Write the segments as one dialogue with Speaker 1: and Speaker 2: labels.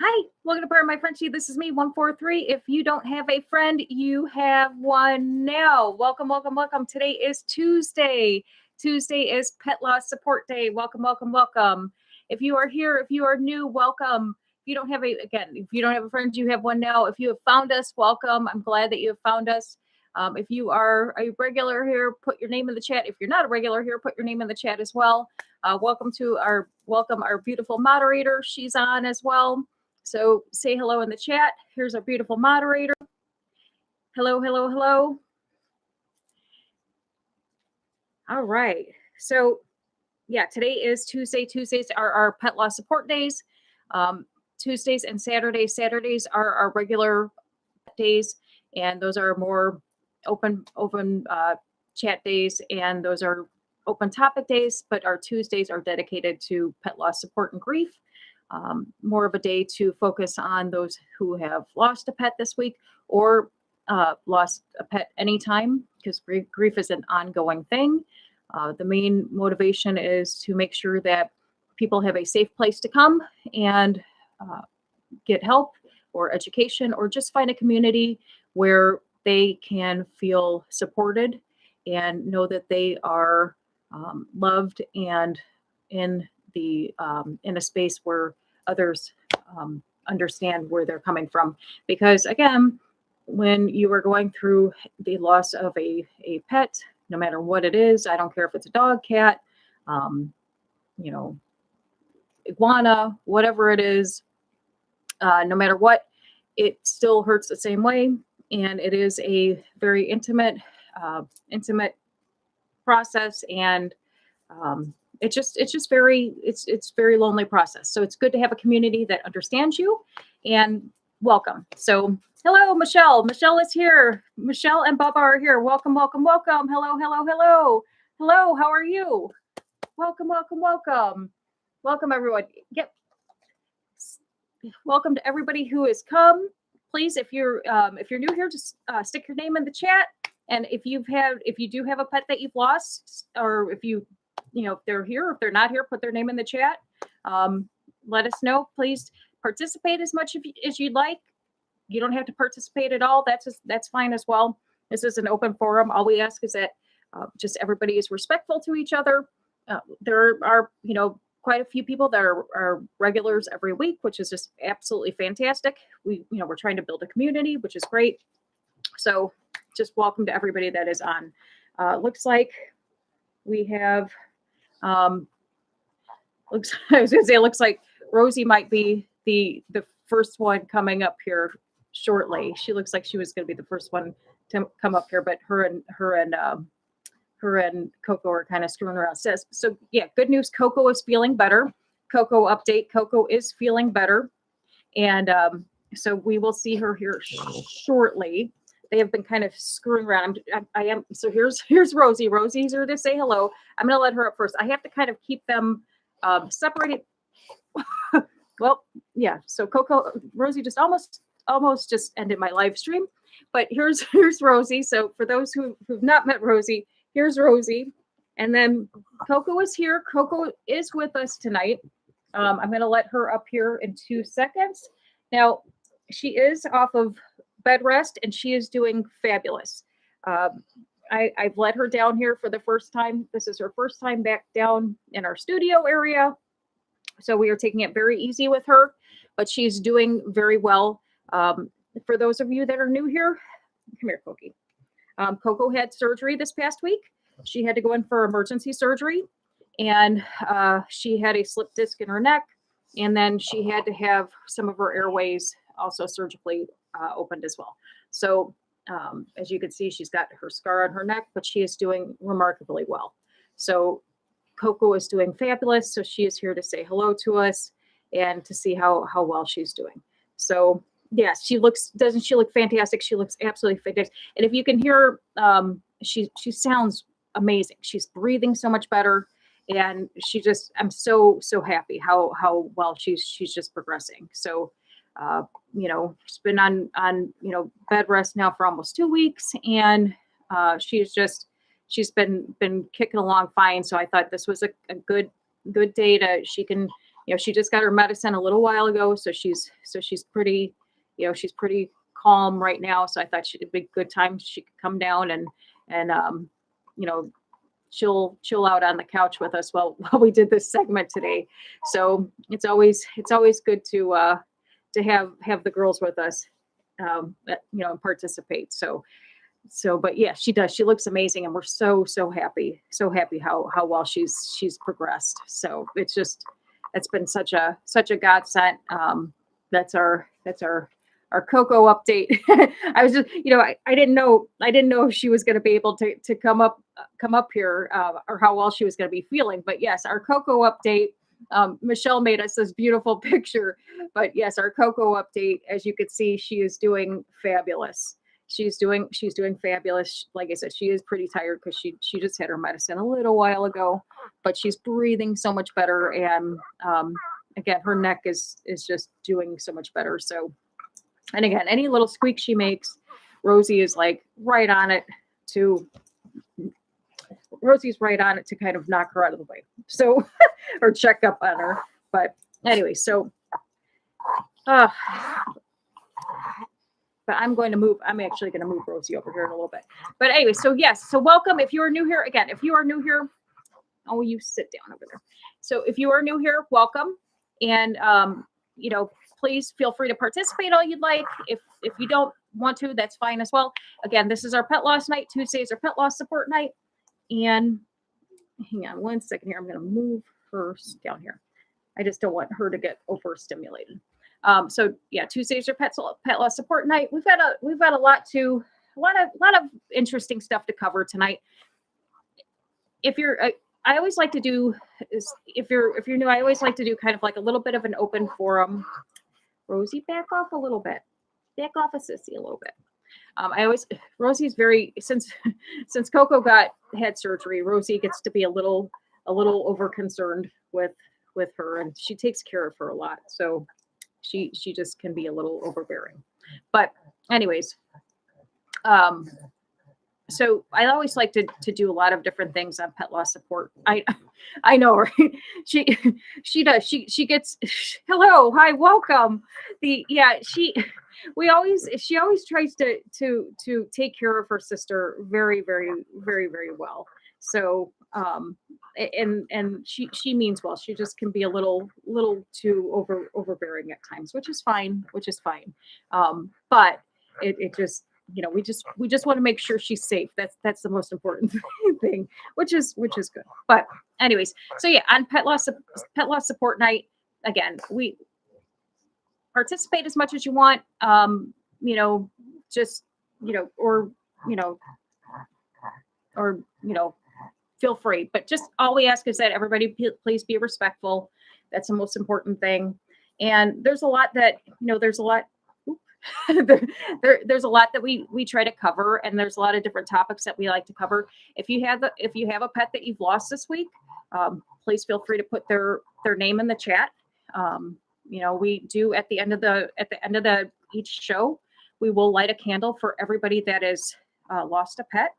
Speaker 1: Hi, welcome to Part of My Frenchie. This is me, 143. If you don't have a friend, you have one now. Welcome, welcome, welcome. Today is Tuesday. Tuesday is Pet Loss Support Day. Welcome, welcome, welcome. If you are here, if you are new, welcome. If you don't have if you don't have a friend, you have one now. If you have found us, welcome. I'm glad that you have found us. If you are a regular here, put your name in the chat. If you're not a regular here, put your name in the chat as well. Welcome our beautiful moderator. She's on as well. So say hello in the chat. Here's our beautiful moderator. Hello, hello, hello. All right. So yeah, today is Tuesday. Tuesdays are our pet loss support days. Tuesdays and Saturdays. Saturdays are our regular days, and those are more open chat days, and those are open topic days. But our Tuesdays are dedicated to pet loss support and grief. More of a day to focus on those who have lost a pet this week or lost a pet anytime, because grief is an ongoing thing. The main motivation is to make sure that people have a safe place to come and get help or education, or just find a community where they can feel supported and know that they are loved and in a space where others understand where they're coming from. Because again, when you are going through the loss of a pet, no matter what it is, I don't care if it's a dog, cat, iguana, whatever it is, no matter what, it still hurts the same way. And it is a very intimate process, and it's very lonely process. So it's good to have a community that understands you, and welcome. So hello, Michelle. Michelle is here. Michelle and Bubba are here. Welcome, welcome, welcome. Hello, hello, hello. Hello, how are you? Welcome, welcome, welcome. Welcome, everyone. Yep. Welcome to everybody who has come. Please, if you're new here, just stick your name in the chat. And if you do have a pet that you've lost, or if if they're here, or if they're not here, put their name in the chat. Let us know. Please participate as much as you'd like. You don't have to participate at all. That's fine as well. This is an open forum. All we ask is that just everybody is respectful to each other. There are quite a few people that are regulars every week, which is just absolutely fantastic. We're trying to build a community, which is great. So just welcome to everybody that is on. Looks like we have, it looks like Rosie might be the first one coming up here shortly. She looks like she was going to be the first one to come up here, but her and Coco are kind of screwing around. So yeah, good news. Coco is feeling better. Coco update. Coco is feeling better. And so we will see her here shortly. They have been kind of screwing around. I am. So here's Rosie. Rosie's here to say hello. I'm going to let her up first. I have to kind of keep them separated. Well, yeah. So Rosie just almost just ended my live stream. But here's Rosie. So for those who've not met Rosie, here's Rosie. And then Coco is here. Coco is with us tonight. I'm going to let her up here in 2 seconds. Now, she is off of bed rest, and she is doing fabulous. I've let her down here for the first time. This is her first time back down in our studio area. So we are taking it very easy with her, but she's doing very well. For those of you that are new here, come here, Cokie. Coco had surgery this past week. She had to go in for emergency surgery, and she had a slip disc in her neck, and then she had to have some of her airways also surgically opened as well. So as you can see, she's got her scar on her neck, but she is doing remarkably well. So Coco is doing fabulous. So she is here to say hello to us and to see how well she's doing. So yes, doesn't she look fantastic? She looks absolutely fantastic. And if you can hear, she sounds amazing. She's breathing so much better. And I'm so happy how well she's just progressing. So, she's been on bed rest now for almost 2 weeks, and she's been kicking along fine. So I thought this was a good day she can she just got her medicine a little while ago, so she's pretty, she's pretty calm right now. So I thought it'd be a good time she could come down and you know, chill out on the couch with us while we did this segment today. So it's always good to have the girls with us, and participate. But yeah, she does. She looks amazing, and we're so happy how well she's progressed. So it's been such a godsend. That's our Coco update. I was just, I didn't know if she was going to be able to come up here, or how well she was going to be feeling. But yes, our Coco update. Michelle made us this beautiful picture. But yes, our Coco update, as you could see, she is doing fabulous. She's doing fabulous. Like I said, she is pretty tired because she just had her medicine a little while ago, but she's breathing so much better. And again, her neck is just doing so much better. So, and again, any little squeak she makes, Rosie is like right on it to kind of knock her out of the way. So, or check up on her. But anyway, so, but I'm actually going to move Rosie over here in a little bit. But anyway, so yes, so welcome. If you are new here, again, oh, you sit down over there. So if you are new here, welcome. And, please feel free to participate all you'd like. If you don't want to, that's fine as well. Again, this is our pet loss night. Tuesdays are pet loss support night. And hang on one second here. I'm going to move her down here. I just don't want her to get overstimulated. So yeah, Tuesdays are pet loss support night. We've got a lot of interesting stuff to cover tonight. If you're, I always like to do is if you're new, I always like to do kind of like a little bit of an open forum. Rosie, back off a little bit. Back off a sissy a little bit. Rosie's very, since Coco had surgery, Rosie gets to be a little over concerned with her, and she takes care of her a lot. So she just can be a little overbearing. But anyways, so I always like to do a lot of different things on pet loss support. I know, right? She does. She gets, hello, hi, welcome. She always tries to take care of her sister very, very, very, very well. So, and she means well. She just can be a little too overbearing at times, which is fine. But it just, we just want to make sure she's safe. That's the most important thing, which is good. But anyways, so yeah, on pet loss support night, again, we participate as much as you want. Feel free. But just all we ask is that everybody please be respectful. That's the most important thing. And there's a lot that there's a lot that we try to cover, and there's a lot of different topics that we like to cover. If you have a pet that you've lost this week, please feel free to put their name in the chat. We do at the end of each show, we will light a candle for everybody that has lost a pet,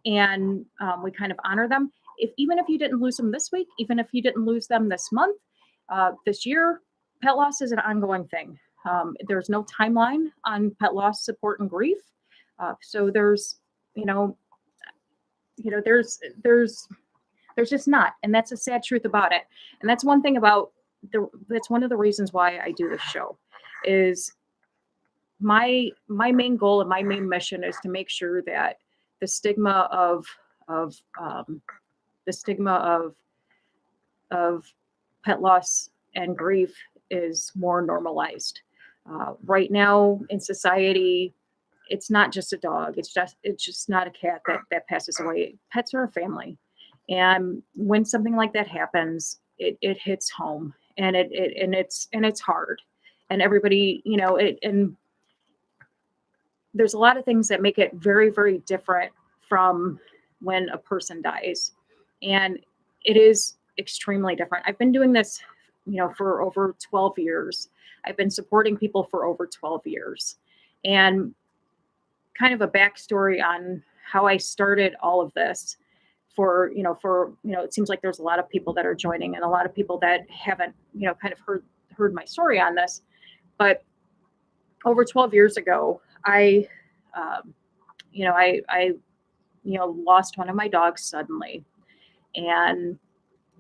Speaker 1: and we kind of honor them. Even if you didn't lose them this week, even if you didn't lose them this month, this year, pet loss is an ongoing thing. There's no timeline on pet loss support and grief. So there's just not, and that's a sad truth about it. And that's one thing that's one of the reasons why I do this show. Is my main goal and my main mission is to make sure that the stigma of pet loss and grief is more normalized. Right now in society, it's not just a dog. It's just not a cat that passes away. Pets are a family. And when something like that happens, it hits home, and it's hard. And everybody, and there's a lot of things that make it very, very different from when a person dies. And it is extremely different. I've been doing this, for over 12 years. I've been supporting people for over 12 years. And kind of a backstory on how I started all of this. it seems like there's a lot of people that are joining and a lot of people that haven't, kind of heard my story on this. But over 12 years ago, I lost one of my dogs suddenly, and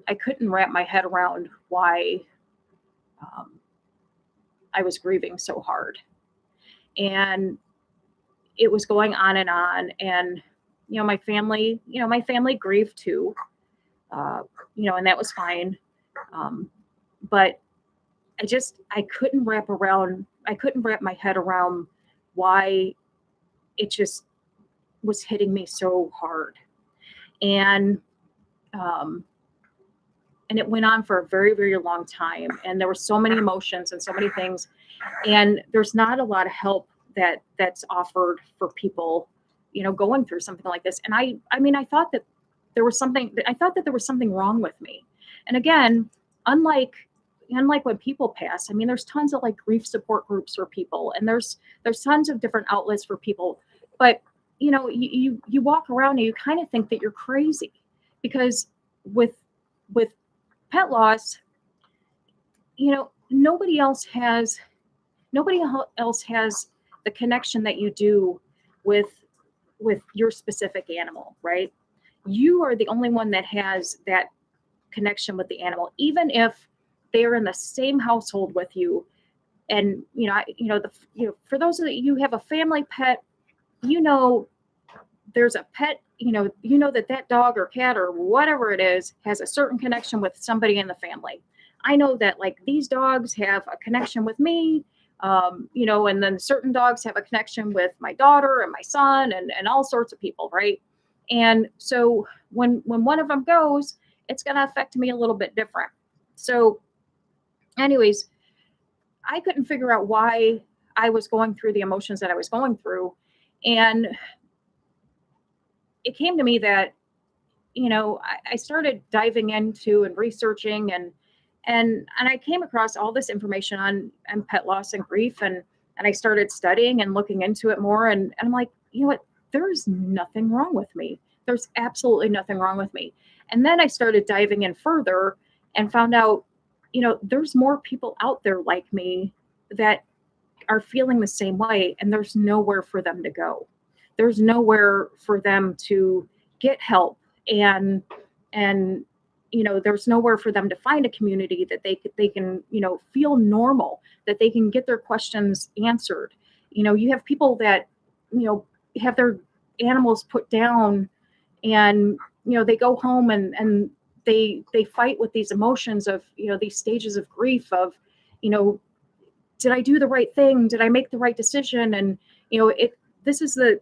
Speaker 1: I couldn't wrap my head around why I was grieving so hard. And it was going on, and my family grieved too, and that was fine. But I couldn't wrap my head around why it just was hitting me so hard. And it went on for a very, very long time. And there were so many emotions and so many things. And there's not a lot of help that's offered for people, going through something like this. And I thought that there was something wrong with me. And again, unlike when people pass, there's tons of like grief support groups for people, and there's tons of different outlets for people. But you walk around and you kind of think that you're crazy, because with pet loss, nobody else has the connection that you do with your specific animal, right? You are the only one that has that connection with the animal, even if they are in the same household with you. And for those of you who have a family pet, there's a pet, that dog or cat or whatever it is has a certain connection with somebody in the family. I know that like these dogs have a connection with me, and then certain dogs have a connection with my daughter and my son and all sorts of people, right? And so when one of them goes, it's going to affect me a little bit different. So anyways, I couldn't figure out why I was going through the emotions that I was going through. And it came to me that, I started diving into and researching and I came across all this information on pet loss and grief, and I started studying and looking into it more. And I'm like, you know what? There's nothing wrong with me. There's absolutely nothing wrong with me. And then I started diving in further and found out, there's more people out there like me that are feeling the same way, and there's nowhere for them to go. There's nowhere for them to get help, and there's nowhere for them to find a community that they can feel normal, that they can get their questions answered. You have people that have their animals put down, and they go home and they fight with these emotions of these stages of grief of did I do the right thing, did I make the right decision? And this is the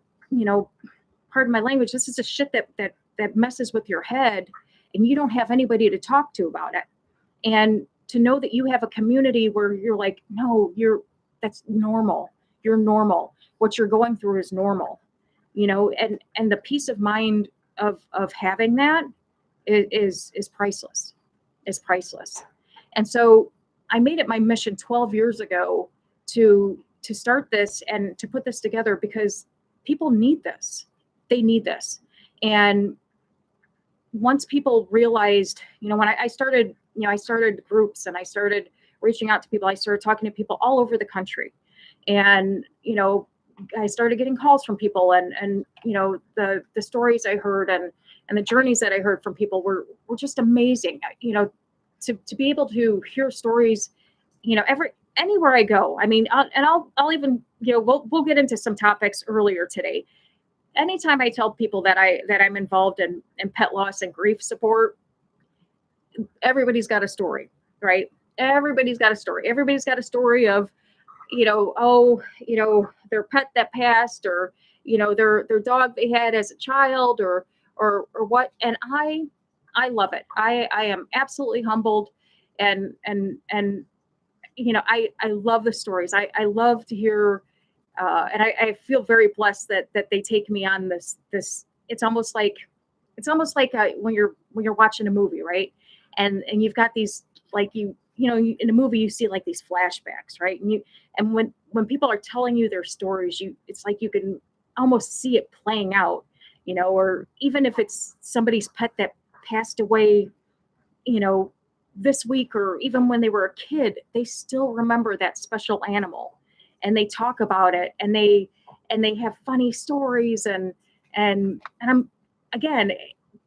Speaker 1: pardon my language, this is the shit that messes with your head, and you don't have anybody to talk to about it. And to know that you have a community where you're like, no, that's normal. You're normal. What you're going through is normal, and the peace of mind of having that is priceless. Is priceless. And so I made it my mission 12 years ago to start this and to put this together, because people need this. They need this. And once people realized, when I started, I started groups and I started reaching out to people, I started talking to people all over the country. And, I started getting calls from people, and the stories I heard and the journeys that I heard from people were just amazing. To be able to hear stories, anywhere I go. I'll even, we'll get into some topics earlier today. Anytime I tell people that I'm involved in pet loss and grief support, everybody's got a story, right? Everybody's got a story. Everybody's got a story of, their pet that passed, or, their dog they had as a child, or what. And I love it. I am absolutely humbled, and I love the stories. I love to hear, and I feel very blessed that they take me on this. It's almost like when you're watching a movie, right? And you've got these, like, in a movie you see like these flashbacks, right? And when people are telling you their stories, it's like you can almost see it playing out. or even if it's somebody's pet that passed away, this week, or even when they were a kid, they still remember that special animal, and they talk about it, and they have funny stories, and I'm, again,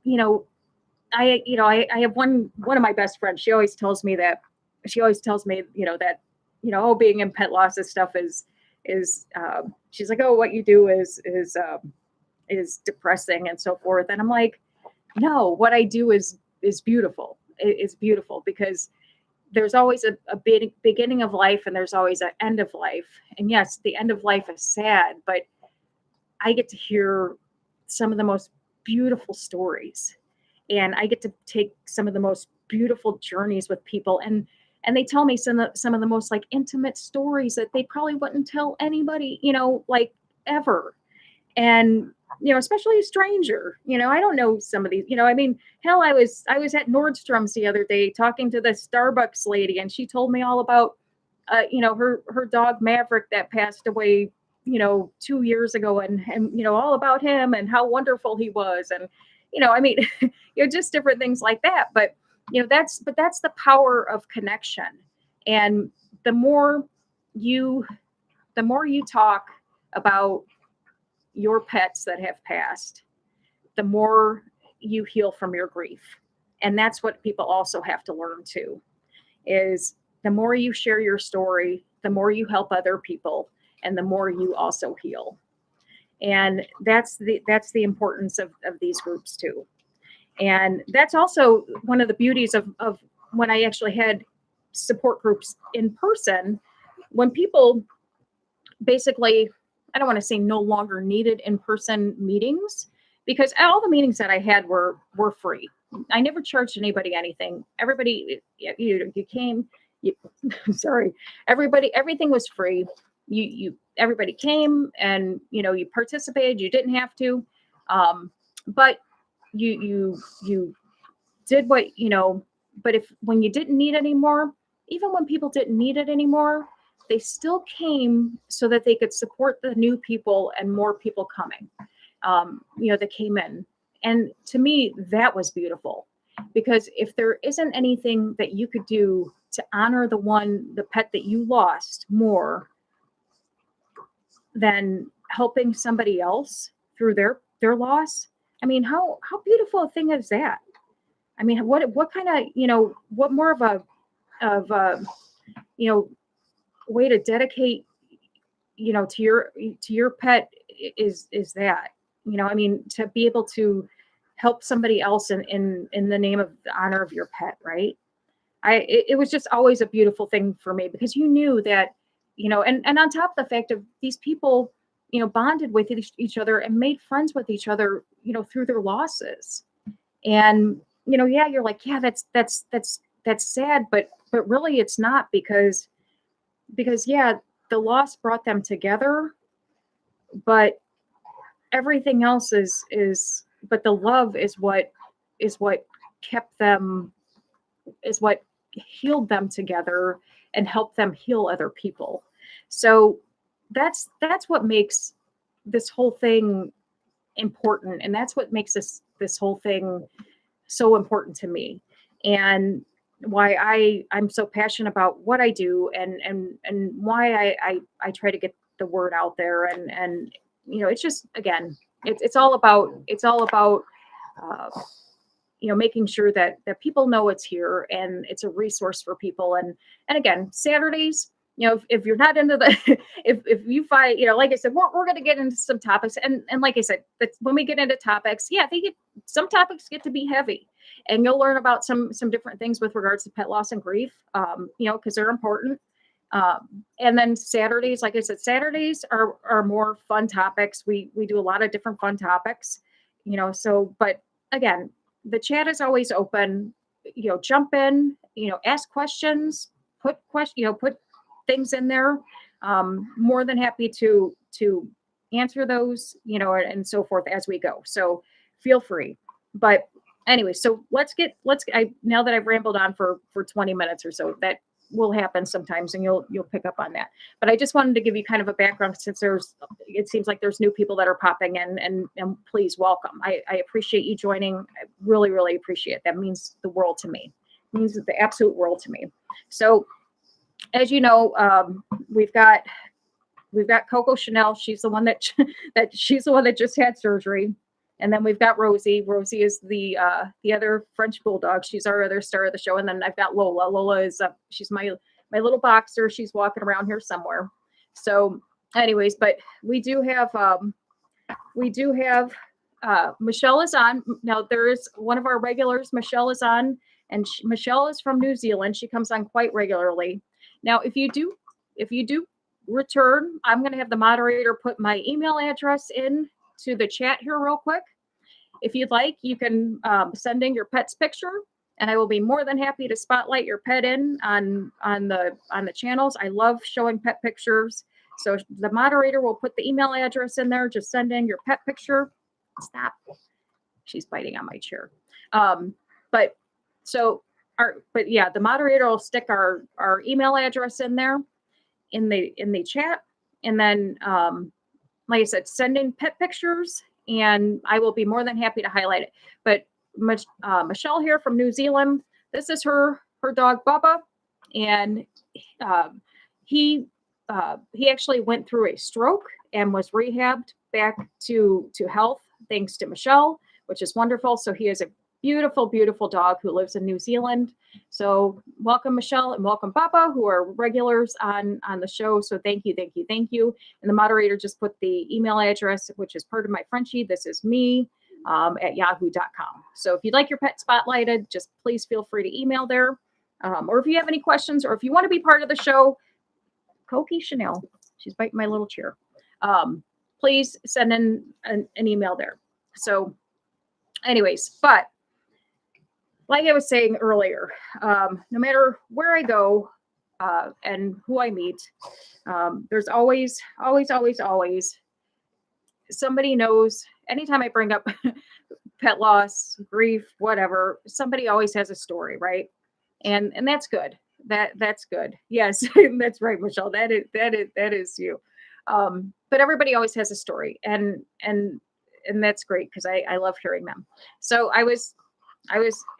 Speaker 1: you know, I have one of my best friends. She always tells me that, oh, being in pet losses stuff is she's like, oh, what you do is depressing and so forth. And I'm like, no, what I do is beautiful. It's beautiful because there's always a beginning of life, and there's always an end of life. And yes, the end of life is sad, but I get to hear some of the most beautiful stories, and I get to take some of the most beautiful journeys with people, and they tell me some of the most like intimate stories that they probably wouldn't tell anybody, like ever. And especially a stranger. I don't know some of these. I mean, hell, I was at Nordstrom's the other day talking to the Starbucks lady, and she told me all about her dog Maverick that passed away 2 years ago, and all about him and how wonderful he was. And I mean, just different things like that. But that's the power of connection. And the more you talk about your pets that have passed, the more you heal from your grief. And that's what people also have to learn too, is the more you share your story, the more you help other people, and the more you also heal. And that's the importance of these groups too. And that's also one of the beauties of when I actually had support groups in person, when people basically, I don't want to say no longer needed in-person meetings, because all the meetings that I had were free. I never charged anybody anything. Everybody, you came, sorry, everything was free. Everybody came, and you participated. You didn't have to, but you did what But when you didn't need anymore, even when people didn't need it anymore, they still came so that they could support the new people and more people coming, that came in. And to me, that was beautiful, because if there isn't anything that you could do to honor the pet that you lost more than helping somebody else through their loss, I mean, how beautiful a thing is that? I mean, what kind of, what more of a way to dedicate, to your pet is that, I mean, to be able to help somebody else in the name of the honor of your pet, right? It was just always a beautiful thing for me, because you knew that, and on top of the fact of these people, bonded with each other and made friends with each other, through their losses. And, yeah, you're like, yeah, that's sad, but really it's not, because yeah, the loss brought them together, but everything else but the love is what kept them, is what healed them together and helped them heal other people. So that's what makes this whole thing important, and that's what makes this whole thing so important to me, and why I'm so passionate about what I do, and why I try to get the word out there, and it's just, again, it's all about making sure that people know it's here, and it's a resource for people. And again, Saturdays, if you're not into the, if you find, like I said, we're going to get into some topics, and like I said, that when we get into topics, yeah, some topics get to be heavy, and you'll learn about some different things with regards to pet loss and grief, because they're important. And then Saturdays, like I said, Saturdays are more fun topics. We do a lot of different fun topics, so, but again, the chat is always open, jump in, ask questions, put things in there. More than happy to answer those, and so forth as we go. So feel free. But anyway, so let's now that I've rambled on for 20 minutes or so, that will happen sometimes, and you'll pick up on that. But I just wanted to give you kind of a background, since it seems like there's new people that are popping in, and please welcome. I appreciate you joining. I really, really appreciate it. That means the world to me. It means the absolute world to me. So, as you know, we've got Coco Chanel. She's the one that she's the one that just had surgery. And then we've got Rosie. Rosie is the other French bulldog. She's our other star of the show. And then I've got Lola. Lola is she's my little boxer. She's walking around here somewhere. So, anyways, but we do have Michelle is on now. There is one of our regulars. Michelle is on, and Michelle is from New Zealand. She comes on quite regularly. Now, if you do return, I'm going to have the moderator put my email address in to the chat here real quick. If you'd like, you can send in your pet's picture, and I will be more than happy to spotlight your pet in on the channels. I love showing pet pictures. So the moderator will put the email address in there. Just send in your pet picture. Stop. She's biting on my chair. But yeah, the moderator will stick our email address in there in the chat, and then like I said, send in pet pictures, and I will be more than happy to highlight it. But Michelle here from New Zealand, this is her dog Bubba, and he actually went through a stroke and was rehabbed back to health thanks to Michelle, which is wonderful. So he is a beautiful, beautiful dog who lives in New Zealand. So welcome, Michelle, and welcome, Papa, who are regulars on the show. So thank you, thank you, thank you. And the moderator just put the email address, which is part of my Frenchie. This is me at yahoo.com. So if you'd like your pet spotlighted, just please feel free to email there. Or if you have any questions, or if you want to be part of the show, Coco Chanel, she's biting my little chair. Please send in an email there. So anyways, but like I was saying earlier, no matter where I go and who I meet, there's always somebody knows. Anytime I bring up pet loss, grief, whatever, somebody always has a story, right? And that's good. That's good. Yes, that's right, Michelle. That is you. But everybody always has a story, and that's great, because I love hearing them. So I was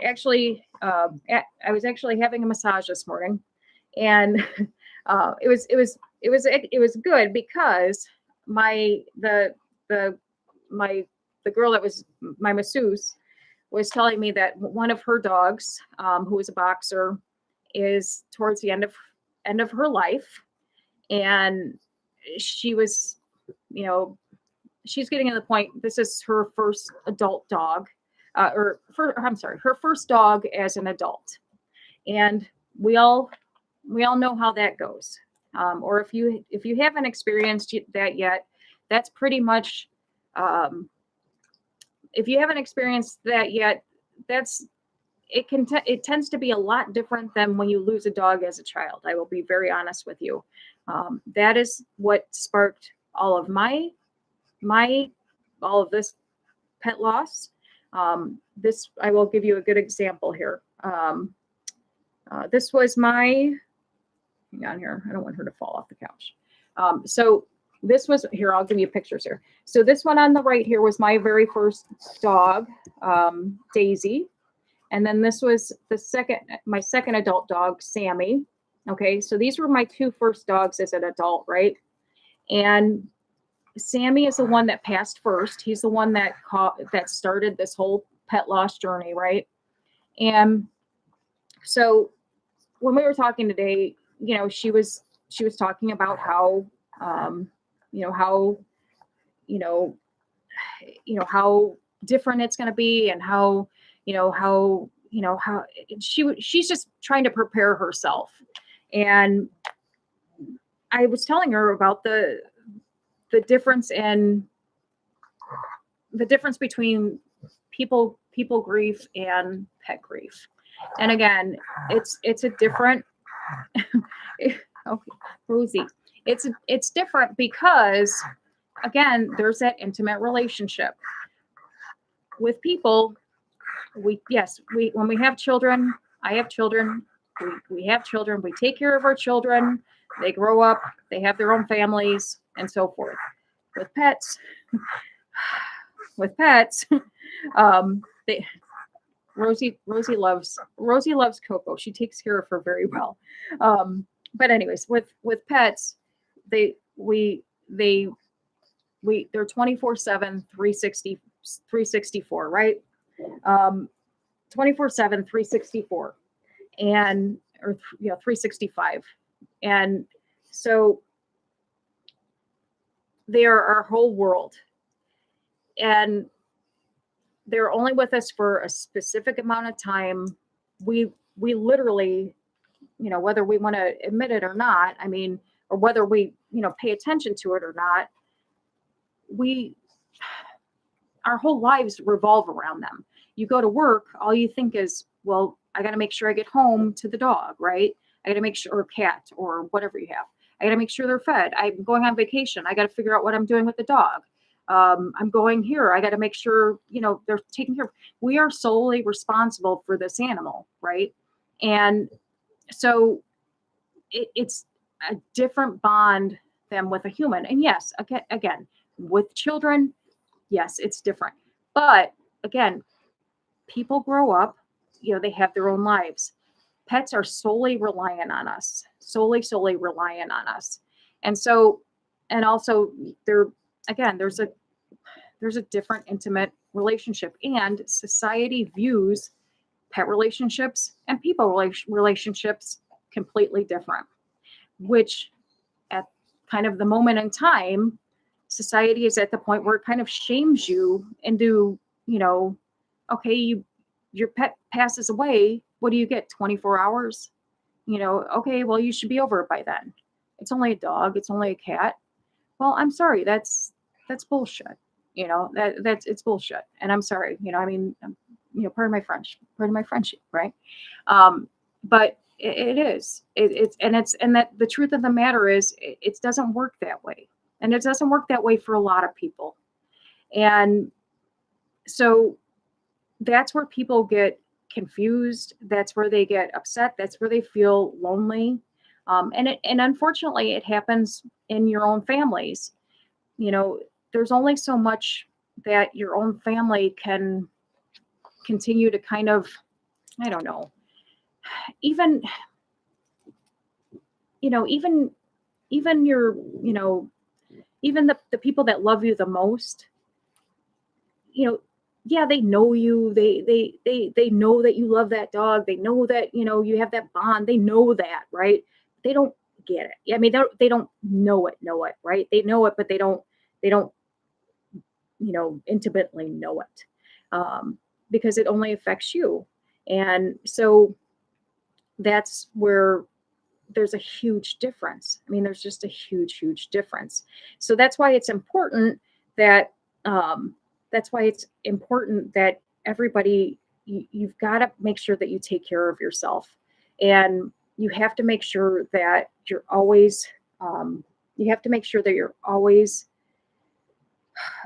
Speaker 1: actually having a massage this morning, and it was good, because the girl that was my masseuse was telling me that one of her dogs, who is a boxer, is towards the end of her life, and she was, she's getting to the point. This is her first adult dog. Her first dog as an adult, and we all know how that goes. Or if you haven't experienced that yet, that's pretty much. If you haven't experienced that yet, it tends to be a lot different than when you lose a dog as a child. I will be very honest with you. That is what sparked all of this pet loss. This, I will give you a good example here. This was hang on here. I don't want her to fall off the couch. So this was here. I'll give you pictures here. So this one on the right here was my very first dog, Daisy. And then this was my second adult dog, Sammy. Okay. So these were my two first dogs as an adult, right? And Sammy is the one that passed first. He's the one that started this whole pet loss journey, right? And so when we were talking today, she was talking about how how different it's going to be, and how she's just trying to prepare herself. And I was telling her about the difference between people grief and pet grief. And again, it's a different okay, Rosie. It's different because, again, there's that intimate relationship with people. When we have children, I have children, we have children, we take care of our children, they grow up, they have their own families, and so forth. With pets, with pets, they Rosie loves Coco. She takes care of her very well. But anyways, with pets, they we they we they're 24/7, 364, right? 24/7, 364, and or 365. And so they are our whole world. And they're only with us for a specific amount of time. We literally, whether we want to admit it or not, I mean, or whether we, pay attention to it or not, our whole lives revolve around them. You go to work, all you think is, well, I got to make sure I get home to the dog, right? I got to make sure, or cat, or whatever you have. I got to make sure they're fed. I'm going on vacation. I got to figure out what I'm doing with the dog. I'm going here. I got to make sure, they're taken care of. We are solely responsible for this animal, right? And so it's a different bond than with a human. And yes, again, with children, yes, it's different. But again, people grow up, they have their own lives. Pets are solely reliant on us, solely reliant on us. And so, and also there's a different intimate relationship, and society views pet relationships and people relationships completely different, which at kind of the moment in time, society is at the point where it kind of shames you into, okay, your pet passes away. What do you get? 24 hours? Okay, well, you should be over it by then. It's only a dog. It's only a cat. Well, I'm sorry. That's bullshit. It's bullshit. And I'm sorry, I mean, pardon my French, right? But it is, and that the truth of the matter is it doesn't work that way. And it doesn't work that way for a lot of people. And so that's where people get confused. That's where they get upset. That's where they feel lonely. And unfortunately, it happens in your own families. There's only so much that your own family can continue to kind of, I don't know, even your, even the people that love you the most, yeah, they know you. They know that you love that dog. They know that, you have that bond. They know that, right? They don't get it. I mean, they don't know it, right? They know it, but they don't, intimately know it, because it only affects you. And so that's where there's a huge difference. I mean, there's just a huge difference. So that's why it's important that, everybody, you've got to make sure that you take care of yourself, and you have to make sure that you're always,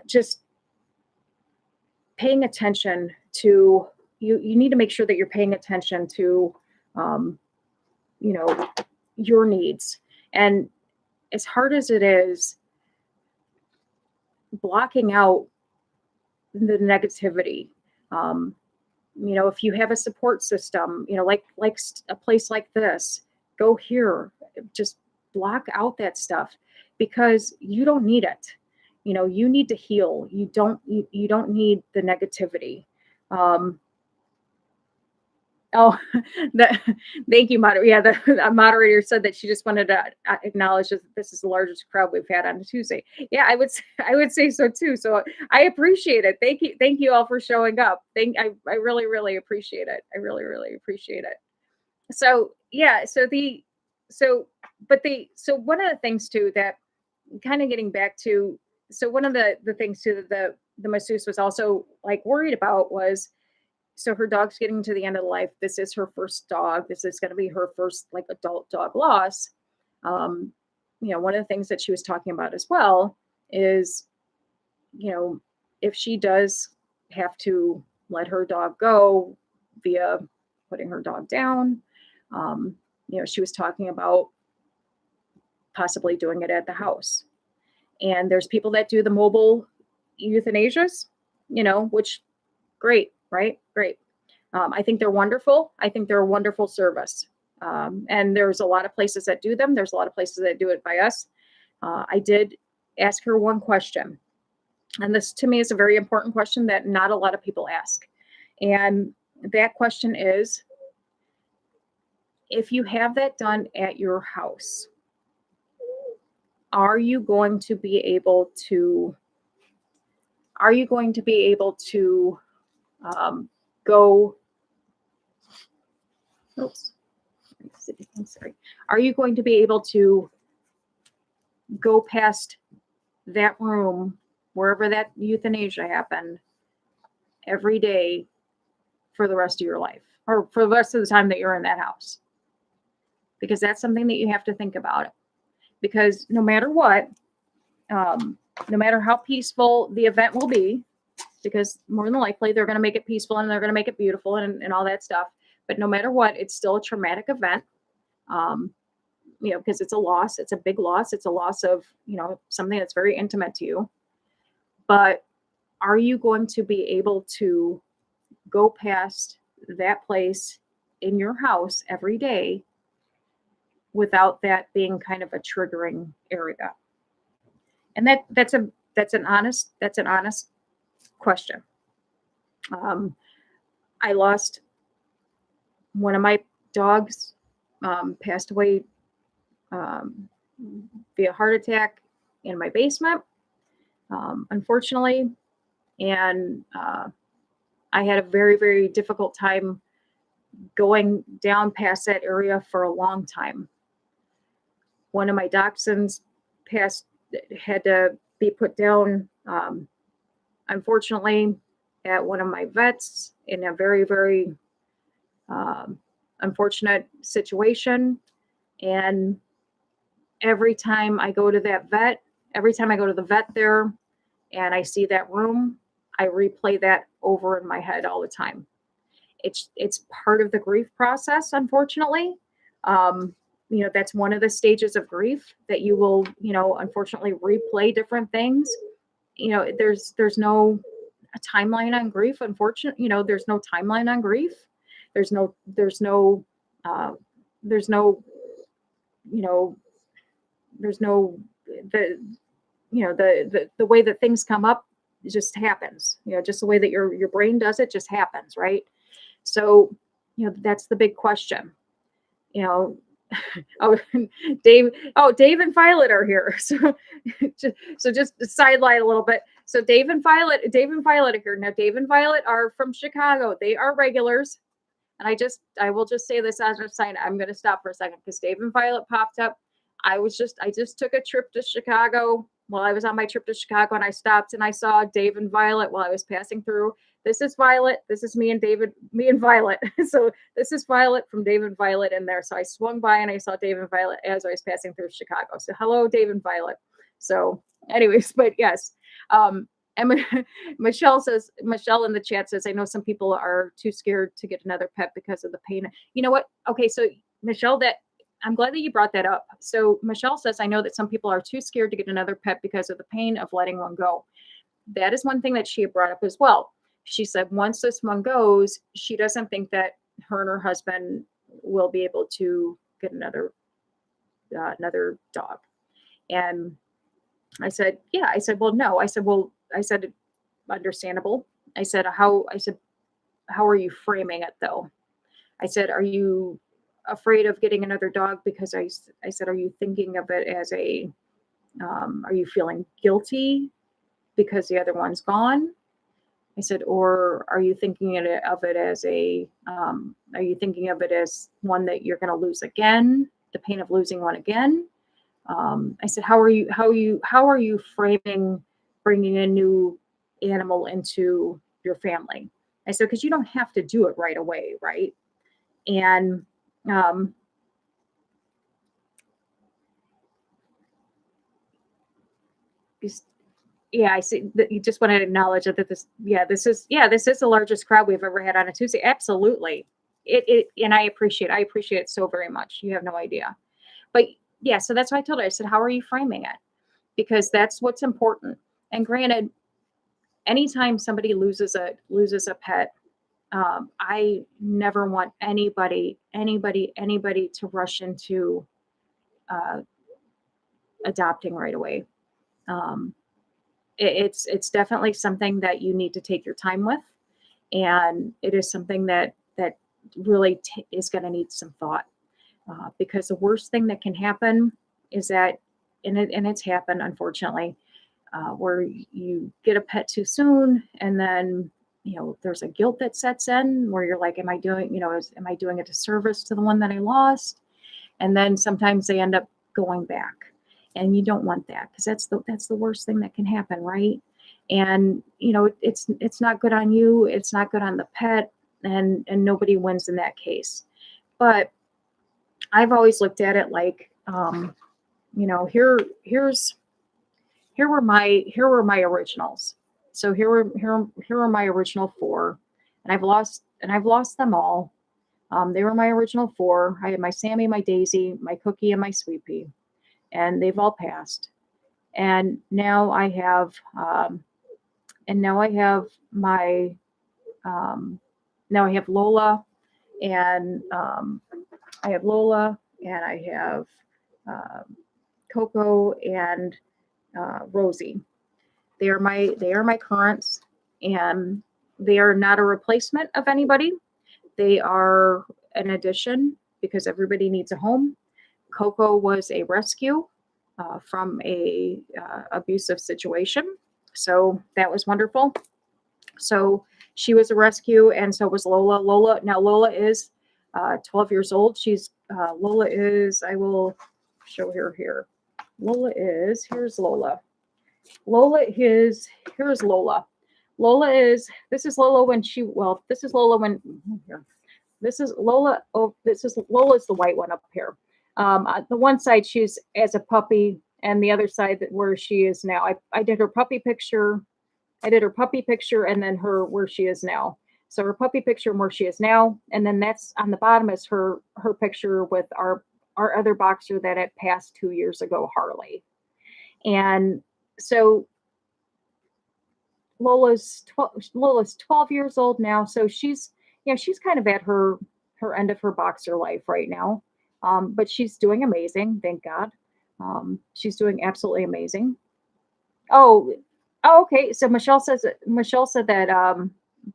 Speaker 1: just paying attention to you need to make sure that you're paying attention to, your needs. And as hard as it is, blocking out the negativity, if you have a support system, like a place like this, go here, just block out that stuff, because you don't need it. You need to heal. You don't need the negativity. Oh, thank you, moderator. Yeah, the moderator said that she just wanted to acknowledge that this is the largest crowd we've had on a Tuesday. Yeah, I would say so too. So I appreciate it. Thank you all for showing up. I really appreciate it. I really appreciate it. So yeah, so one of the things too that, kind of getting back to, so one of the things too that the masseuse was also like worried about was, so her dog's getting to the end of life. This is her first dog. This is going to be her first like adult dog loss. One of the things that she was talking about as well is, if she does have to let her dog go via putting her dog down, She was talking about possibly doing it at the house. And there's people that do the mobile euthanasias, which great, right? Great. I think they're wonderful. I think they're a wonderful service. And there's a lot of places that do them. There's a lot of places that do it by us. I did ask her one question. And this to me is a very important question that not a lot of people ask. And that question is, if you have that done at your house, are you going to be able to go, oops, I'm sorry. Are you going to be able to go past that room, wherever that euthanasia happened, every day for the rest of your life, or for the rest of the time that you're in that house? Because that's something that you have to think about. Because no matter what, no matter how peaceful the event will be, because more than likely they're going to make it peaceful and they're going to make it beautiful and all that stuff. But no matter what, it's still a traumatic event. Because it's a loss. It's a big loss. It's a loss of, something that's very intimate to you. But are you going to be able to go past that place in your house every day without that being kind of a triggering area? And that's an honest question. I lost one of my dogs, passed away via heart attack in my basement, unfortunately. And I had a very, very difficult time going down past that area for a long time. One of my dachshunds had to be put down, unfortunately, at one of my vets in a very, very unfortunate situation. And every time I go to the vet there and I see that room, I replay that over in my head all the time. It's part of the grief process, unfortunately. That's one of the stages of grief, that you will, unfortunately replay different things. There's no timeline on grief. Unfortunately, there's no timeline on grief. There's no the way that things come up, it just happens. Just the way that your brain does it just happens, right? So, that's the big question. Oh, Dave and Violet are here. So just sideline a little bit. So Dave and Violet are here. Now, Dave and Violet are from Chicago. They are regulars. And I will just say this as a sign. I'm going to stop for a second because Dave and Violet popped up. I just took a trip to Chicago. While I was on my trip to Chicago, and I stopped and I saw Dave and Violet while I was passing through. This is Violet. This is me and Violet. So this is Violet from Dave and Violet in there. So I swung by and I saw Dave and Violet as I was passing through Chicago. So hello, Dave and Violet. So anyways, but yes. And Michelle in the chat says, I know some people are too scared to get another pet because of the pain. You know what? Okay. So Michelle, I'm glad that you brought that up. So Michelle says, I know that some people are too scared to get another pet because of the pain of letting one go. That is one thing that she had brought up as well. She said, once this one goes, she doesn't think that her and her husband will be able to get another dog. And I said, yeah. I said, well, no. I said, understandable. I said, how are you framing it though? I said, are you afraid of getting another dog? Because I said, are you thinking of it as are you feeling guilty because the other one's gone? I said, or are you thinking of it as are you thinking of it as one that you're going to lose again, the pain of losing one again? I said, how are you framing bringing a new animal into your family? I said, because you don't have to do it right away, right? And yeah, I see that you just want to acknowledge that this is the largest crowd we've ever had on a Tuesday. Absolutely. and I appreciate it so very much. You have no idea. But yeah, so that's why I told her, I said, how are you framing it? Because that's what's important. And granted, anytime somebody loses a pet, I never want anybody to rush into uh, adopting right away. Um, it's definitely something that you need to take your time with, and it is something that really is going to need some thought, because the worst thing that can happen is that, and it's happened unfortunately, where you get a pet too soon, and then there's a guilt that sets in where you're like, am I doing am I doing a disservice to the one that I lost? And then sometimes they end up going back, and you don't want that, because that's the worst thing that can happen, right? And it's not good on you, it's not good on the pet, and nobody wins in that case. But I've always looked at it like, here were my originals. So here were my original four, and I've lost them all. They were my original four. I had my Sammy, my Daisy, my Cookie, and my Sweet Pea, and they've all passed. And now I have my now I have Lola, and I have Lola, and I have Coco, and Rosie. They are my currents, and they are not a replacement of anybody. They are an addition, because everybody needs a home. Coco was a rescue from a abusive situation, so that was wonderful. So she was a rescue, and so was Lola. Lola is 12 years old. Lola is, I will show her here. Here's Lola. Here's Lola. This is Lola when this is Lola when, here. This is Lola. Oh, Lola's the white one up here. The one side she's as a puppy, and the other side where she is now. I did her puppy picture. And then her where she is now. So her puppy picture and where she is now, and then that's on the bottom is her picture with our other boxer that had passed 2 years ago, Harley. And so Lola's 12 years old now, so she's kind of at her end of her boxer life right now, but she's doing amazing, thank God. She's doing absolutely amazing. Oh, okay. So Michelle said that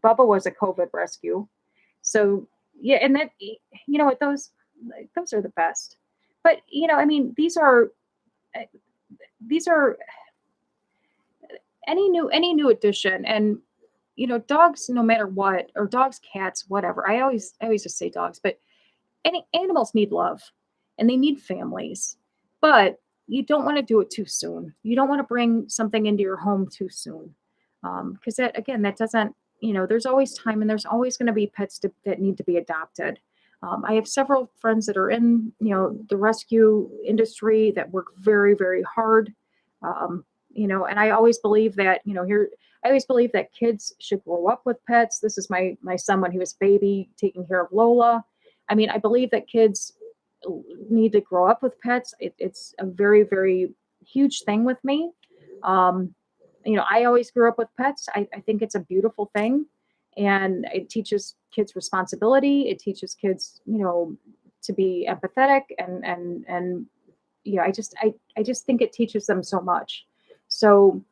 Speaker 1: Bubba was a COVID rescue. So yeah, and that what those are the best. But I mean, these are any new addition, and dogs, no matter what, or dogs, cats, whatever. I always just say dogs, but any animals need love, and they need families. But you don't want to do it too soon. You don't want to bring something into your home too soon, because that doesn't. There's always time, and there's always going to be pets that need to be adopted. I have several friends that are in the rescue industry that work very, very hard. And I always believe that I always believe that kids should grow up with pets. This is my son when he was a baby, taking care of Lola. I mean, I believe that kids need to grow up with pets. It's a very, very huge thing with me. I always grew up with pets. I think it's a beautiful thing, and it teaches kids responsibility. It teaches kids, to be empathetic, and I just think it teaches them so much. So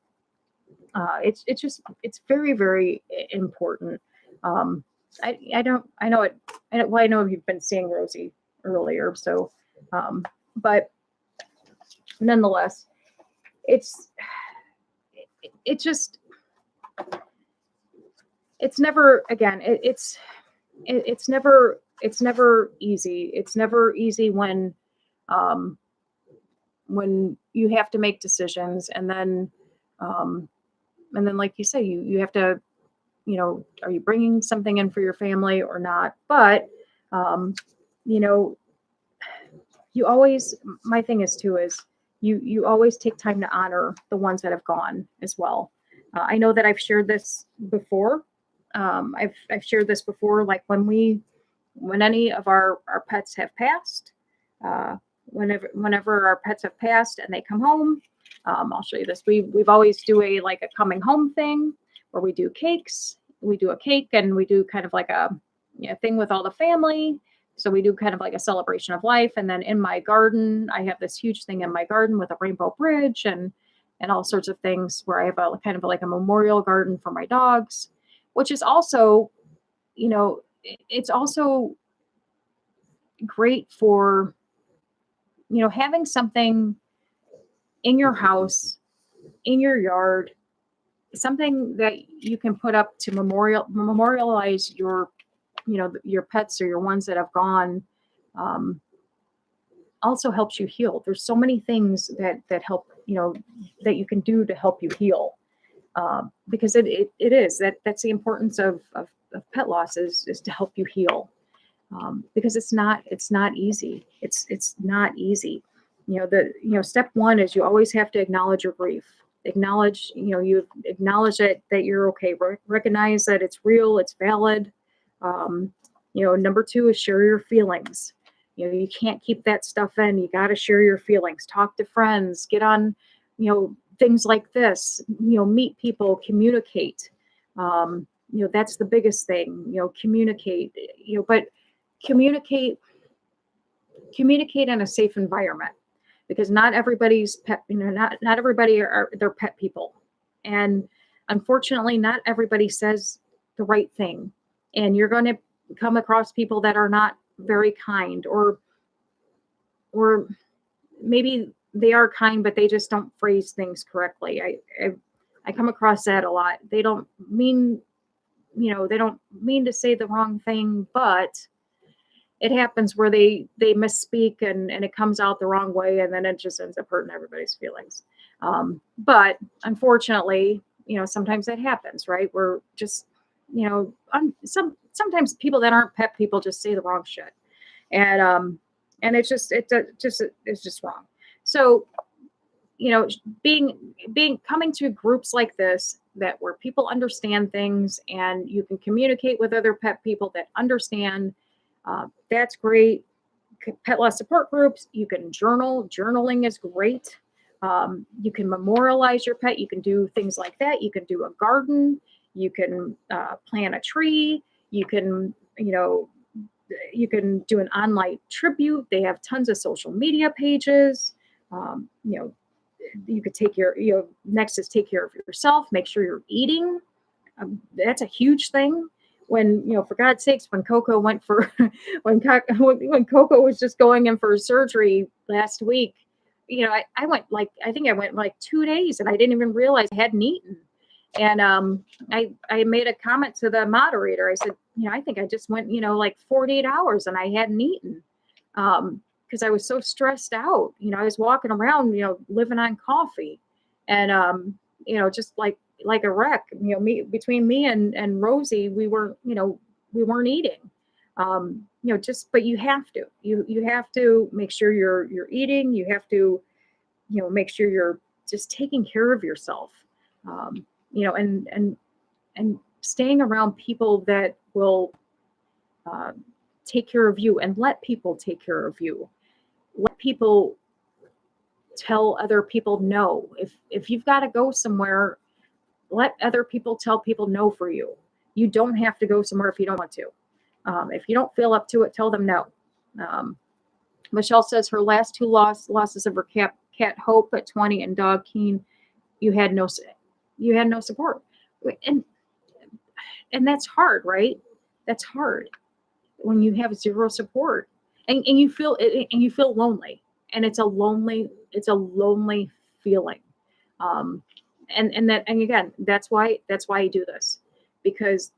Speaker 1: it's very, very important. I know you've been seeing Rosie earlier, so but nonetheless, it's never, again, it's never easy. It's never easy when you have to make decisions, and then like you say, you have to, are you bringing something in for your family or not? But you always, my thing is too, is you always take time to honor the ones that have gone as well. I know that I've shared this before. I've shared this before, like when we when any of our pets have passed, whenever our pets have passed and they come home, I'll show you this. We've always do a coming home thing where we do cakes. We do a cake and we do kind of like a thing with all the family. So we do kind of like a celebration of life. And then in my garden, I have this huge thing in my garden with a rainbow bridge and all sorts of things where I have a kind of like a memorial garden for my dogs, which is also, it's also great for, having something in your house, in your yard, something that you can put up to memorialize your, your pets or your ones that have gone, also helps you heal. There's so many things that help, that you can do to help you heal. Because it is that's the importance of pet loss is to help you heal. Because it's not easy. It's not easy. Step one is you always have to acknowledge your grief. Acknowledge, you acknowledge that you're okay. Recognize that it's real, it's valid. Number two is share your feelings. You can't keep that stuff in. You got to share your feelings. Talk to friends. Get on, things like this. Meet people. Communicate. That's the biggest thing. Communicate. But communicate in a safe environment, because not everybody's pet. Not everybody are their pet people, and unfortunately, not everybody says the right thing, and you're going to come across people that are not very kind, or maybe they are kind, but they just don't phrase things correctly. I come across that a lot. They don't mean, they don't mean to say the wrong thing, but it happens where they misspeak and it comes out the wrong way, and then it just ends up hurting everybody's feelings. But unfortunately, sometimes that happens, right? We're just, sometimes people that aren't pet people just say the wrong shit, and it's just wrong. So, coming to groups like this, that where people understand things and you can communicate with other pet people that understand, that's great. Pet loss support groups, you can journal. Journaling is great. You can memorialize your pet. You can do things like that. You can do a garden. You can plant a tree. You can, you can do an online tribute. They have tons of social media pages. You could take your, next is take care of yourself. Make sure you're eating. That's a huge thing. When, for God's sakes, when Coco went for, when Coco was just going in for surgery last week, I went I think I went 2 days and I didn't even realize I hadn't eaten. And I made a comment to the moderator. I said, I think I just went, 48 hours and I hadn't eaten. Because I was so stressed out. I was walking around, living on coffee, and just like a wreck. Between me and Rosie, we weren't eating. But you have to. You have to make sure you're eating. You have to, make sure you're just taking care of yourself. And staying around people that will take care of you, and let people take care of you. Let people tell other people no. If you've got to go somewhere, let other people tell people no for you. You don't have to go somewhere if you don't want to. If you don't feel up to it, tell them no. Michelle says her last two losses of her cat Hope at 20 and dog Keen, you had no support, and that's hard, right? That's hard when you have zero support, and you feel it, and you feel lonely, and it's a lonely feeling. And again, that's why I do this, because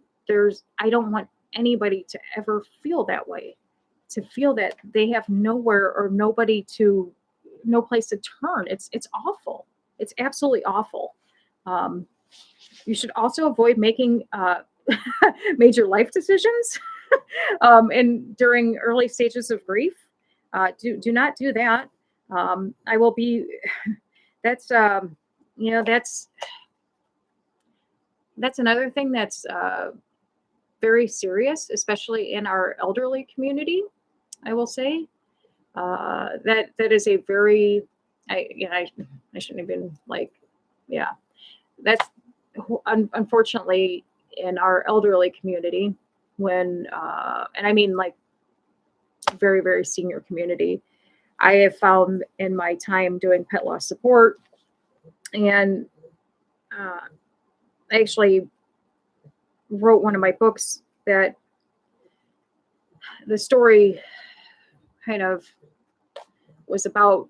Speaker 1: I don't want anybody to ever feel that way, to feel that they have nowhere or no place to turn. It's awful. It's absolutely awful. You should also avoid making major life decisions and during early stages of grief. Do not do that. I will be. That's that's another thing that's very serious, especially in our elderly community. I will say that is a very, I shouldn't even like, yeah, that's unfortunately in our elderly community when, and I mean like very, very senior community. I have found in my time doing pet loss support, and I actually wrote one of my books that the story kind of was about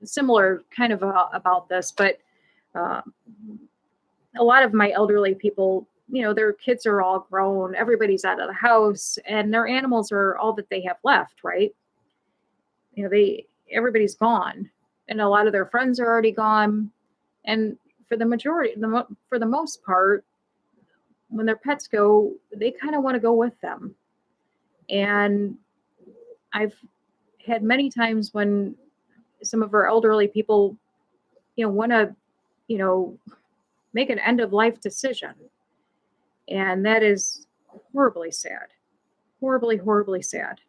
Speaker 1: similar kind of about this, but uh, a lot of my elderly people, their kids are all grown, everybody's out of the house, and their animals are all that they have left, right? Everybody's gone, and a lot of their friends are already gone, and for the majority, for the most part, when their pets go, they kind of want to go with them. And I've had many times when some of our elderly people, want to, you know, make an end of life decision. And that is horribly sad, horribly, horribly sad.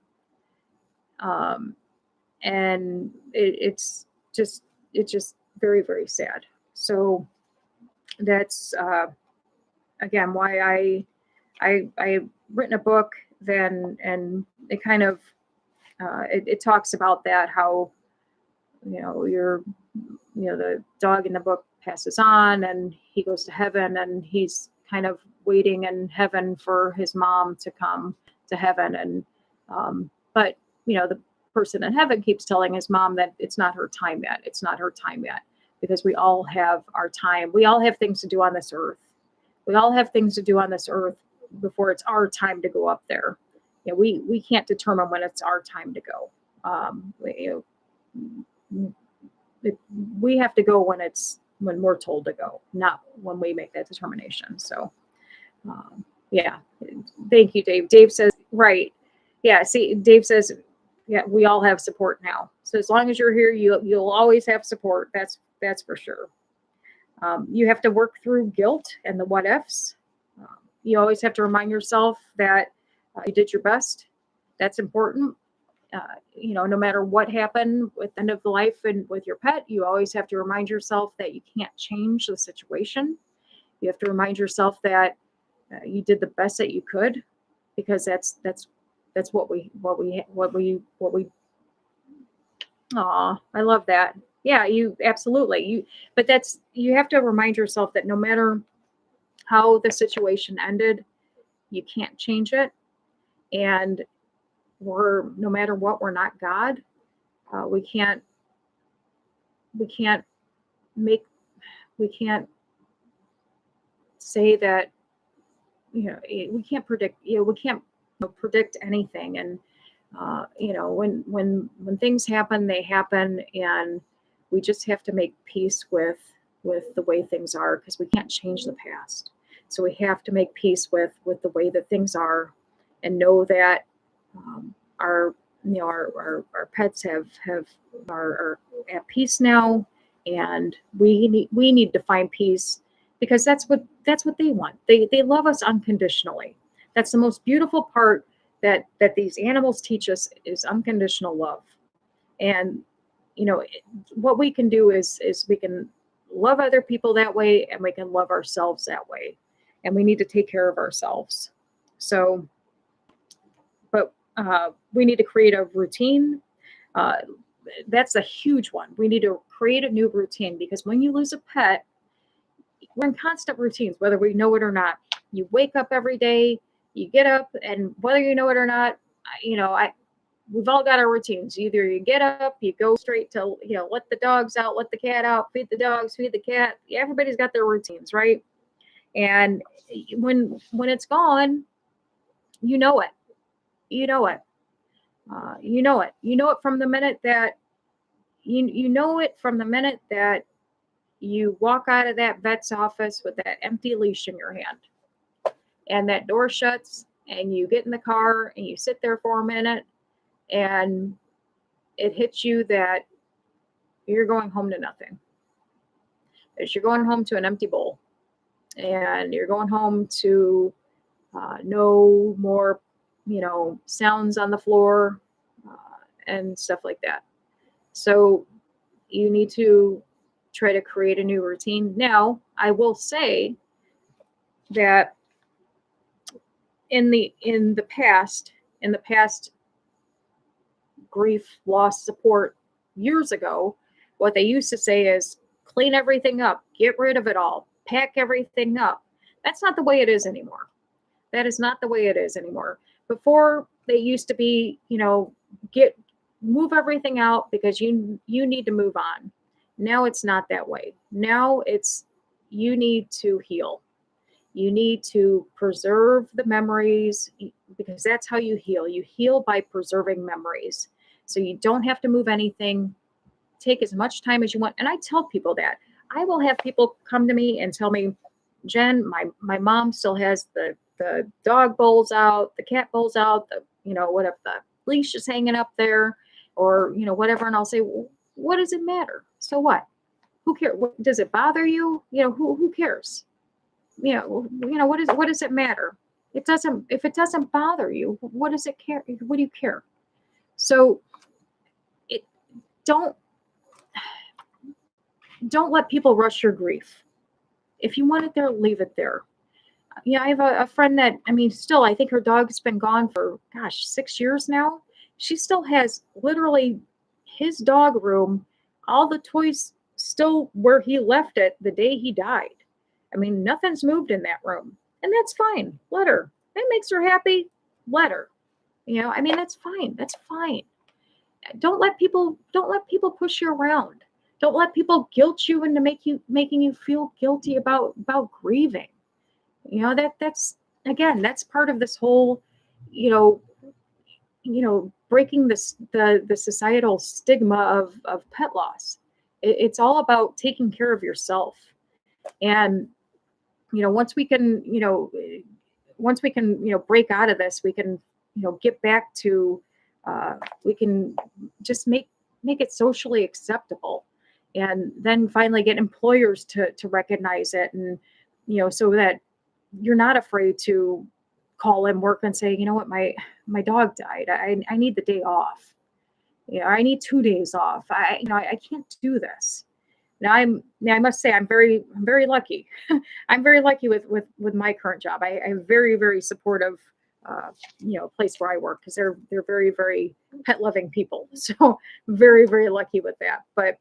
Speaker 1: Um, and it's just very, very sad. So that's, again, why I written a book then, and it kind of, it talks about that, how, the dog in the book passes on and he goes to heaven, and he's kind of waiting in heaven for his mom to come to heaven. And, but, the person in heaven keeps telling his mom that it's not her time yet. It's not her time yet, because we all have our time. We all have things to do on this earth. We all have things to do on this earth before it's our time to go up there. We can't determine when it's our time to go. We have to go when we're told to go, not when we make that determination. So, yeah, thank you, Dave. Dave says, right. Yeah. See, Dave says, yeah, we all have support now. So as long as you're here, you'll always have support. That's for sure. You have to work through guilt and the what ifs. You always have to remind yourself that you did your best. That's important. No matter what happened with the end of the life and with your pet, you always have to remind yourself that you can't change the situation. You have to remind yourself that you did the best that you could, because that's what we. Aw, I love that. Yeah, you absolutely but you have to remind yourself that no matter how the situation ended, you can't change it, and no matter what, we're not God. We can't make we can't say that, we can't predict, we can't predict anything. And when things happen, they happen, and we just have to make peace with the way things are, because we can't change the past. So we have to make peace with the way that things are, and know that our pets are at peace now, and we need to find peace, because that's what they want. They love us unconditionally. That's the most beautiful part that these animals teach us, is unconditional love. And what we can do is we can love other people that way, and we can love ourselves that way, and we need to take care of ourselves. So, but we need to create a routine. That's a huge one. We need to create a new routine, because when you lose a pet, we're in constant routines, whether we know it or not. You wake up every day, you get up, and whether you know it or not, we've all got our routines. Either you get up, you go straight to, let the dogs out, let the cat out, feed the dogs, feed the cat. Everybody's got their routines, right? And when it's gone, you know it. You know it. You know it. You know it from the minute that you know it from the minute that you walk out of that vet's office with that empty leash in your hand, and that door shuts, and you get in the car and you sit there for a minute, and it hits you that you're going home to nothing. That you're going home to an empty bowl, and you're going home to no more, sounds on the floor, and stuff like that. So you need to try to create a new routine. Now, I will say that in the past grief loss support years ago, what they used to say is clean everything up, get rid of it all, pack everything up. That's not the way it is anymore. That is not the way it is anymore. Before, they used to be, move everything out because you need to move on. Now it's not that way. Now it's, you need to heal. You need to preserve the memories, because that's how you heal. You heal by preserving memories. So you don't have to move anything. Take as much time as you want. And I tell people that. I will have people come to me and tell me, Jen, my mom still has the dog bowls out, the cat bowls out, whatever, the leash is hanging up there, or, whatever. And I'll say, well, what does it matter? So what? Who cares? Does it bother you? Who cares? What does it matter? It doesn't. If it doesn't bother you, what does it care? What do you care? So don't let people rush your grief. If you want it there, leave it there. I have a friend that, still, I think her dog's been gone for, 6 years now. She still has literally his dog room, all the toys still where he left it the day he died. Nothing's moved in that room, and that's fine. Let her. If it makes her happy, let her. That's fine. That's fine. Don't let people push you around. Don't let people guilt you into making you feel guilty about grieving. That's part of this whole, breaking the societal stigma of pet loss. It's all about taking care of yourself. And, once we can break out of this, we can, get back to, we can just make it socially acceptable, and then finally get employers to recognize it. And, so that you're not afraid to call in work and say, what, my dog died. I need the day off. I need 2 days off. I can't do this. Now I must say I'm very lucky. I'm very lucky with my current job. I have very, very supportive, place where I work, because they're very, very pet loving people. So very, very lucky with that. But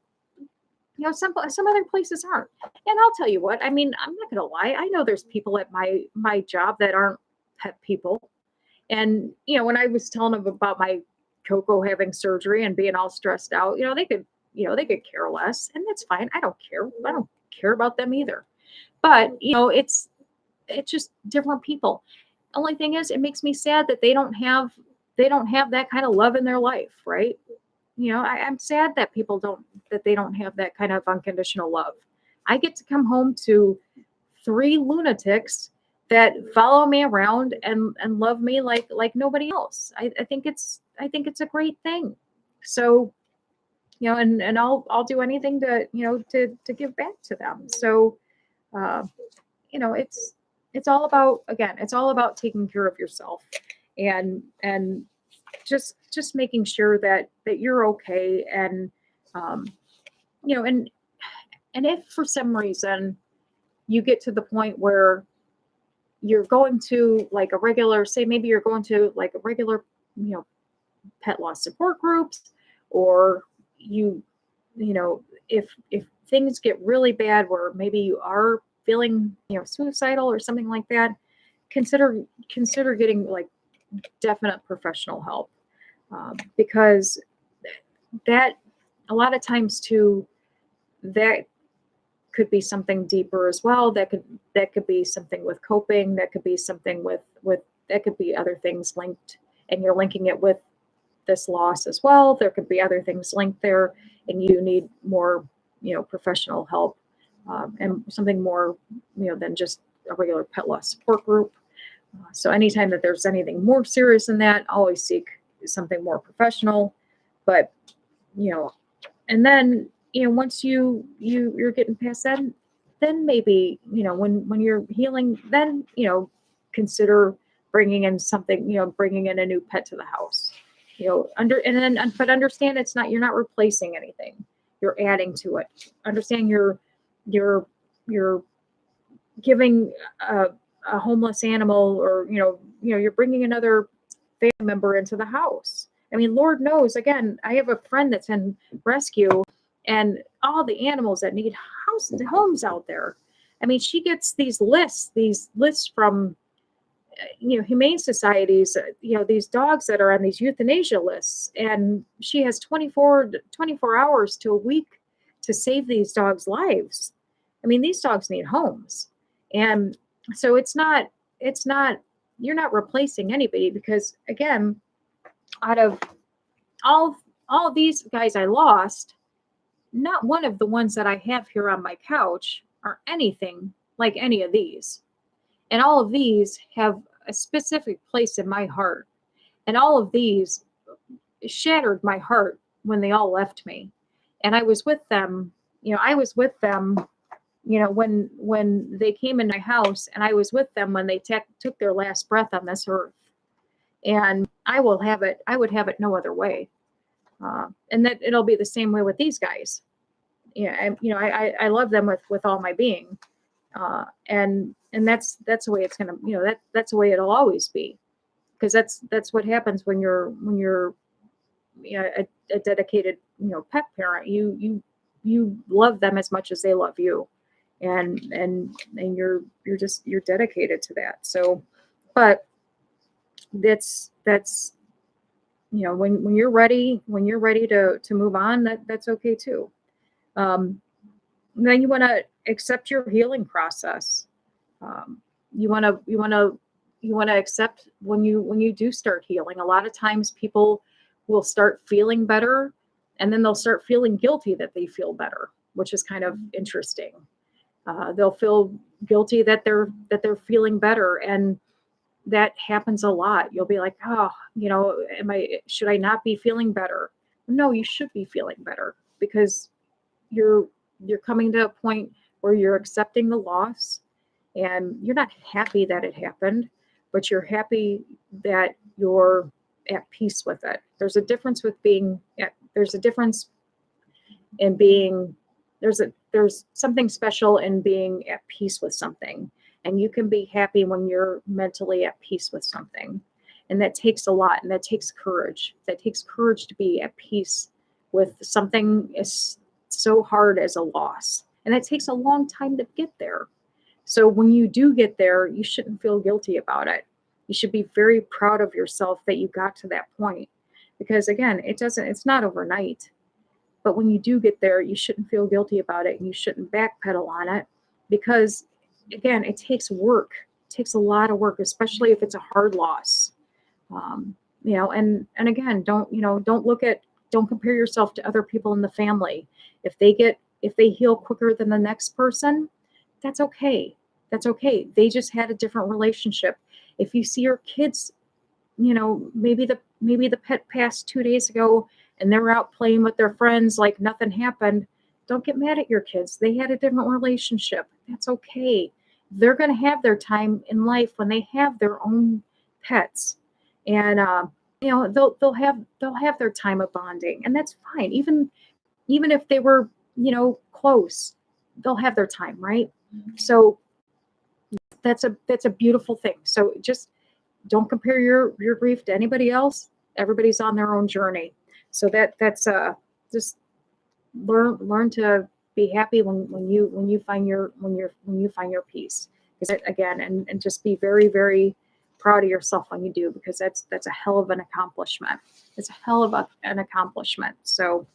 Speaker 1: some other places aren't. And I'll tell you what, I'm not going to lie. I know there's people at my job that aren't pet people. And, when I was telling them about my Coco having surgery and being all stressed out, they could care less, and that's fine. I don't care. I don't care about them either. But, it's just different people. Only thing is, it makes me sad that they don't have that kind of love in their life, right? I'm sad that they don't have that kind of unconditional love. I get to come home to 3 lunatics that follow me around and love me like nobody else. I think it's a great thing. So, and I'll do anything to give back to them. So, it's all about taking care of yourself, and just making sure that you're okay. And, and if for some reason you get to the point where you're going to like a regular, say maybe you're going to like a regular, pet loss support groups, or if things get really bad where maybe you are feeling, suicidal or something like that, consider getting like definite professional help, because that a lot of times too, that could be something deeper as well. That could be something with coping. That could be something with that could be other things linked, and you're linking it with this loss as well. There could be other things linked there, and you need more, professional help, and something more, than just a regular pet loss support group. So anytime that there's anything more serious than that, always seek something more professional. But, and then, once you're getting past that, then maybe, when you're healing, then, consider bringing in something, bringing in a new pet to the house, but understand you're not replacing anything. You're adding to it. Understand you're giving a homeless animal, or, you're bringing another family member into the house. I mean, Lord knows, again, I have a friend that's in rescue, and all the animals that need homes out there. I mean, she gets these lists from, humane societies, these dogs that are on these euthanasia lists, and she has 24 hours to a week to save these dogs' lives. I mean, these dogs need homes. And so you're not replacing anybody, because again, out of all of these guys I lost, not one of the ones that I have here on my couch are anything like any of these. And all of these have a specific place in my heart. And all of these shattered my heart when they all left me. And I was with them, when they came in my house, and I was with them when they took their last breath on this earth. And I would have it no other way. And that it'll be the same way with these guys. I love them with all my being. And that's the way it's going to, that's the way it'll always be, because that's what happens when you're a dedicated, pet parent. You love them as much as they love you. And you're dedicated to that. So, but that's, when you're ready to move on, that's okay too. Then you want to accept your healing process. You want to accept when you do start healing. A lot of times people will start feeling better, and then they'll start feeling guilty that they feel better, which is kind of interesting. They'll feel guilty that they're feeling better, and that happens a lot. You'll be like, oh, should I not be feeling better? No, you should be feeling better, because you're coming to a point where you're accepting the loss, and you're not happy that it happened, but you're happy that you're at peace with it. There's a difference in being, there's something special in being at peace with something. And you can be happy when you're mentally at peace with something. And that takes a lot, and that takes courage. That takes courage to be at peace with something as so hard as a loss. And it takes a long time to get there. So when you do get there, you shouldn't feel guilty about it. You should be very proud of yourself that you got to that point. Because again, it's not overnight. But when you do get there, you shouldn't feel guilty about it, and you shouldn't backpedal on it, because again, it takes work. It takes a lot of work, especially if it's a hard loss. And again, don't compare yourself to other people in the family. If they heal quicker than the next person, that's okay. That's okay. They just had a different relationship. If you see your kids, maybe the pet passed 2 days ago, and they're out playing with their friends like nothing happened, don't get mad at your kids. They had a different relationship. That's okay. They're going to have their time in life when they have their own pets, and they'll have their time of bonding, and that's fine. Even if they were close, they'll have their time, right? So that's a beautiful thing. So just don't compare your grief to anybody else. Everybody's on their own journey. So that's just learn to be happy when you find your peace. Because again, and just be very, very proud of yourself when you do, because that's a hell of an accomplishment. It's a hell of an accomplishment. So,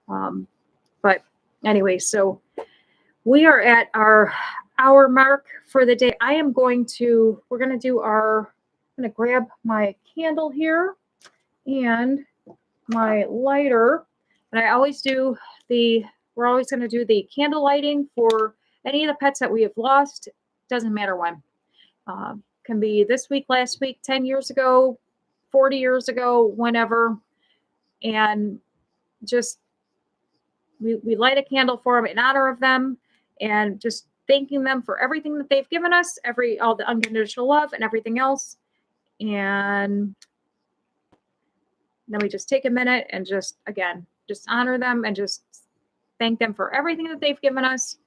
Speaker 1: but anyway, so we are at our hour mark for the day. I'm going to grab my candle here and my lighter, and I always do we're always going to do the candle lighting for any of the pets that we have lost. Doesn't matter when. Can be this week, last week, 10 years ago, 40 years ago, whenever. And just we light a candle for them in honor of them, and just thanking them for everything that they've given us, all the unconditional love and everything else. And then we just take a minute and just, again, just honor them and just thank them for everything that they've given us.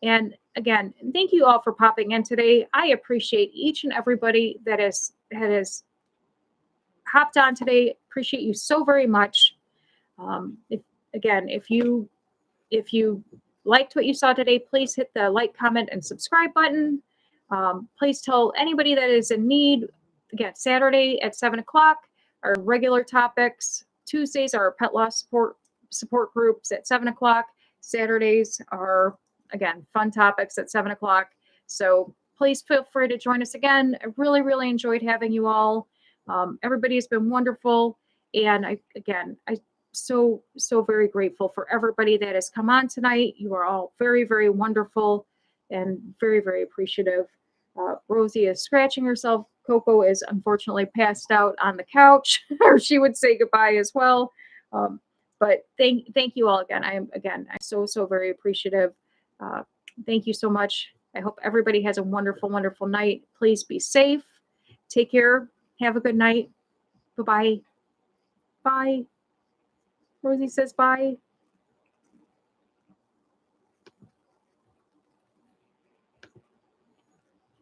Speaker 1: And again, thank you all for popping in today. I appreciate each and everybody that has hopped on today. Appreciate you so very much. If you liked what you saw today, please hit the like, comment, and subscribe button. Please tell anybody that is in need. Again, Saturday at 7 o'clock, our regular topics. Tuesdays are pet loss support groups at 7 o'clock. Saturdays are, again, fun topics at 7 o'clock. So please feel free to join us again. I really, really enjoyed having you all. Everybody has been wonderful. And I so very grateful for everybody that has come on tonight. You are all very, very wonderful and very, very appreciative. Rosie is scratching herself. Coco is unfortunately passed out on the couch, or she would say goodbye as well. But thank you all again. I'm so very appreciative. Thank you so much. I hope everybody has a wonderful, wonderful night. Please be safe. Take care. Have a good night. Bye-bye. Bye. Rosie says bye.